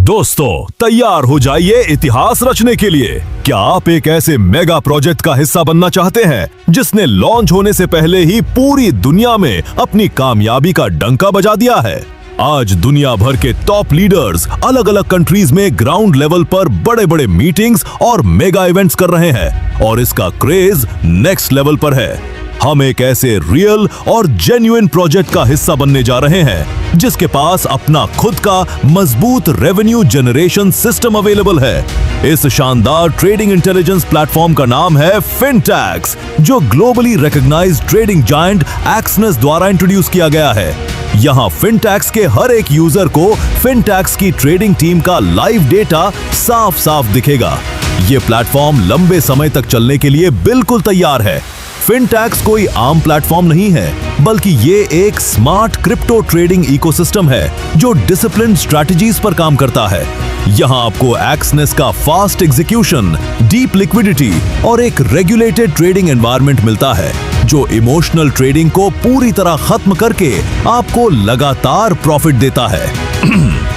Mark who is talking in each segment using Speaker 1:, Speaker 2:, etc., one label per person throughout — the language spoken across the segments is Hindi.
Speaker 1: दोस्तों, तैयार हो जाइए इतिहास रचने के लिए। क्या आप एक ऐसे मेगा प्रोजेक्ट का हिस्सा बनना चाहते हैं जिसने लॉन्च होने से पहले ही पूरी दुनिया में अपनी कामयाबी का डंका बजा दिया है? आज दुनिया भर के टॉप लीडर्स अलग अलग कंट्रीज में ग्राउंड लेवल पर बड़े बड़े मीटिंग्स और मेगा इवेंट्स कर रहे हैं और इसका क्रेज नेक्स्ट लेवल पर है। हम एक ऐसे रियल और जेन्युइन प्रोजेक्ट का हिस्सा बनने जा रहे हैं जिसके पास अपना खुद का मजबूत रेवेन्यू जनरेशन सिस्टम अवेलेबल है। इस शानदार ट्रेडिंग इंटेलिजेंस प्लेटफॉर्म का नाम है फिनटैक्स, जो globally recognised trading giant Exness द्वारा इंट्रोड्यूस किया गया है। यहाँ फिनटैक्स के हर एक यूजर को फिनटैक्स की ट्रेडिंग टीम का लाइव डेटा साफ साफ दिखेगा। ये प्लेटफॉर्म लंबे समय तक चलने के लिए बिल्कुल तैयार है। फिनटैक्स कोई आम प्लेटफॉर्म नहीं है, बल्कि ये एक स्मार्ट क्रिप्टो ट्रेडिंग इकोसिस्टम है जो डिसिप्लिन स्ट्रैटेजीज पर काम करता है। यहाँ आपको एक्सनेस का फास्ट एग्जीक्यूशन, डीप लिक्विडिटी और एक रेगुलेटेड ट्रेडिंग एनवायरनमेंट मिलता है जो इमोशनल ट्रेडिंग को पूरी तरह खत्म करके आपको लगातार प्रॉफिट देता है।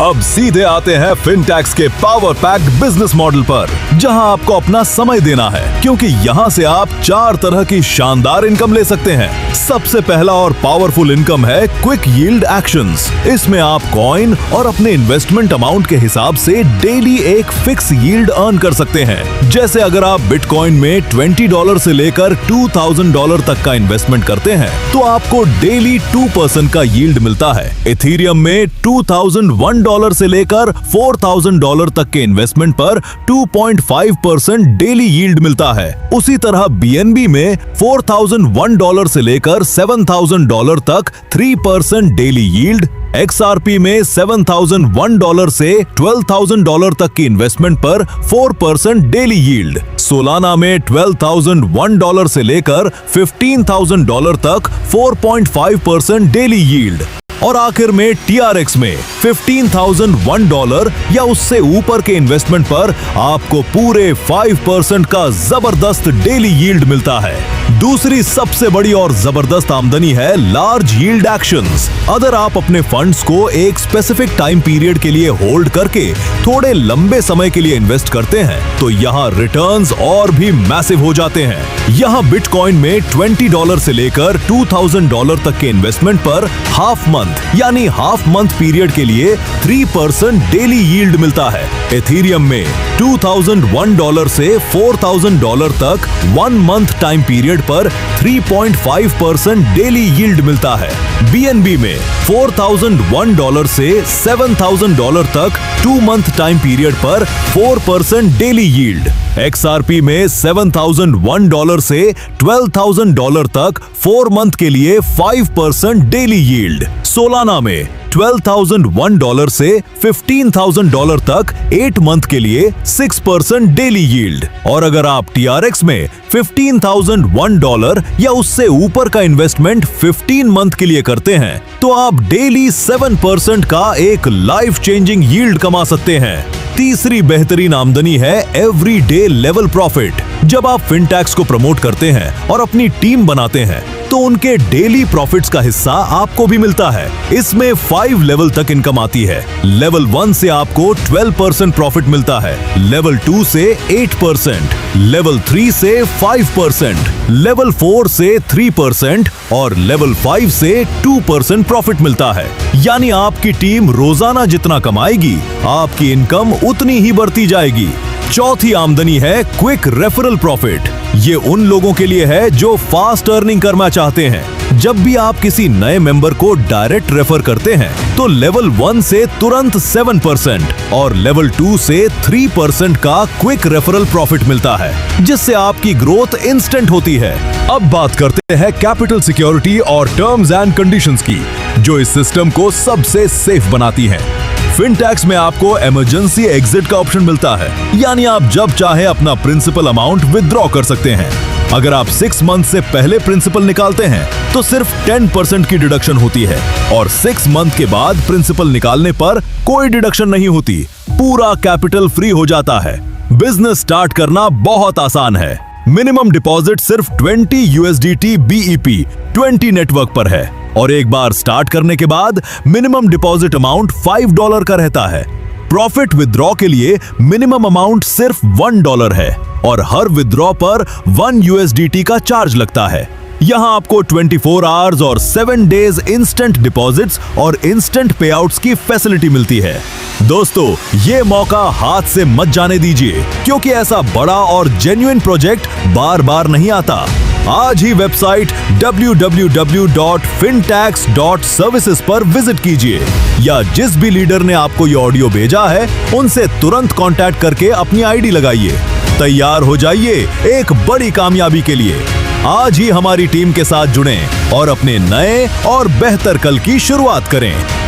Speaker 1: अब सीधे आते हैं फिनटैक्स के पावर पैक्ड बिजनेस मॉडल पर, जहां आपको अपना समय देना है, क्योंकि यहां से आप 4 तरह की शानदार इनकम ले सकते हैं। सबसे पहला और पावरफुल इनकम है क्विक यील्ड एक्शंस। इसमें आप कॉइन और अपने इन्वेस्टमेंट अमाउंट के हिसाब से डेली एक फिक्स यील्ड अर्न कर सकते हैं। जैसे अगर आप बिटकॉइन में $20 से लेकर $2000 तक का इन्वेस्टमेंट करते हैं तो आपको डेली 2% का यील्ड मिलता है। इथेरियम में $2001 से लेकर $4000 तक के इन्वेस्टमेंट पर 2.5% डेली यील्ड मिलता है। उसी तरह बीएनबी में $4001 से लेकर $7000 तक 3% डेली यील्ड, XRP में $7001 से $12,000 तक की इन्वेस्टमेंट पर 4% डेली यील्ड, सोलाना में $12,001 से लेकर $15,000 तक 4.5% डेली यील्ड, और आखिर में TRX में $15,001 या उससे ऊपर के इन्वेस्टमेंट पर आपको पूरे 5% का जबरदस्त डेली यील्ड मिलता है। दूसरी सबसे बड़ी और जबरदस्त आमदनी है लार्ज यील्ड एक्शंस। अगर आप अपने फंड्स को एक स्पेसिफिक टाइम पीरियड के लिए होल्ड करके थोड़े लंबे समय के लिए इन्वेस्ट करते हैं तो यहाँ रिटर्न्स और भी मैसिव हो जाते हैं। यहाँ बिटकॉइन में $20 से लेकर $2000 तक के इन्वेस्टमेंट पर हाफ मंथ पीरियड के लिए 3% डेली यील्ड मिलता है। एथेरियम में $2001 से $4000 तक 1 मंथ टाइम पीरियड पर 3.5% डेली यील्ड मिलता है। बीएनबी में $4001 से $7000 तक 2 मंथ टाइम पीरियड पर 4% डेली यील्ड, XRP में $7001 से $12,000 तक 4 मंथ के लिए 5% डेली यील्ड, सोलाना में $12,001 से $15,000 तक 8 मंथ के लिए 6% डेली यील्ड, और अगर आप TRX में $15,001 या उससे ऊपर का इन्वेस्टमेंट 15 मंथ के लिए करते हैं तो आप डेली 7% का एक लाइफ चेंजिंग यील्ड कमा सकते हैं। तीसरी बेहतरीन आमदनी है एवरीडे लेवल प्रॉफिट। जब आप फिनटैक्स को प्रमोट करते हैं और अपनी टीम बनाते हैं तो उनके डेली प्रॉफिट्स का हिस्सा आपको भी मिलता है। इसमें 5 लेवल तक इनकम आती है। लेवल 1 से आपको 12% प्रॉफिट मिलता है, लेवल 2 से 8%, लेवल 3 से 5%, लेवल 4 से 3% और लेवल 5 से 2% प्रॉफिट मिलता है। यानी आपकी टीम रोजाना जितना कमाएगी आपकी इनकम उतनी ही बढ़ती जाएगी। चौथी आमदनी है क्विक रेफरल प्रॉफिट। ये उन लोगों के लिए है जो फास्ट अर्निंग करना चाहते हैं। जब भी आप किसी नए मेंबर को डायरेक्ट रेफर करते हैं तो लेवल 1 से तुरंत 7% और लेवल 2 से 3% का क्विक रेफरल प्रॉफिट मिलता है, जिससे आपकी ग्रोथ इंस्टेंट होती है। अब बात करते हैं कैपिटल सिक्योरिटी और टर्म्स एंड कंडीशंस की, जो इस सिस्टम को सबसे सेफ बनाती है। फिनटैक्स में आपको इमरजेंसी एग्जिट का ऑप्शन मिलता है, यानी आप जब चाहे अपना प्रिंसिपल अमाउंट विथड्रॉ कर सकते हैं। अगर आप 6 मंथ से पहले प्रिंसिपल निकालते हैं तो सिर्फ 10% की डिडक्शन होती है और 6 मंथ के बाद प्रिंसिपल निकालने पर कोई डिडक्शन नहीं होती। पूरा कैपिटल फ्री हो जाता है। बिजनेस स्टार्ट करना बहुत आसान है। मिनिमम डिपॉजिट सिर्फ 20 USDT BEP 20 नेटवर्क पर है और एक बार स्टार्ट करने के बाद मिनिमम डिपॉजिट अमाउंट $5 का रहता है। प्रॉफिट विदड्रॉ के लिए मिनिमम अमाउंट सिर्फ $1 है और हर विदड्रॉ पर 1 USDT का चार्ज लगता है। यहाँ आपको 24 आवर्स और 7 डेज इंस्टेंट डिपॉजिट्स और इंस्टेंट पेआउट्स की फैसिलिटी मिलती है। दोस्तों, ये मौका हाथ से मत जाने दीजिए, क्योंकि ऐसा बड़ा और जेन्युइन प्रोजेक्ट बार बार नहीं आता। आज ही वेबसाइट www.fintax.services पर विजिट कीजिए या जिस भी लीडर ने आपको ये ऑडियो भेजा है उनसे तुरंत कांटेक्ट करके अपनी आईडी लगाइए। तैयार हो जाइए एक बड़ी कामयाबी के लिए। आज ही हमारी टीम के साथ जुड़ें और अपने नए और बेहतर कल की शुरुआत करें।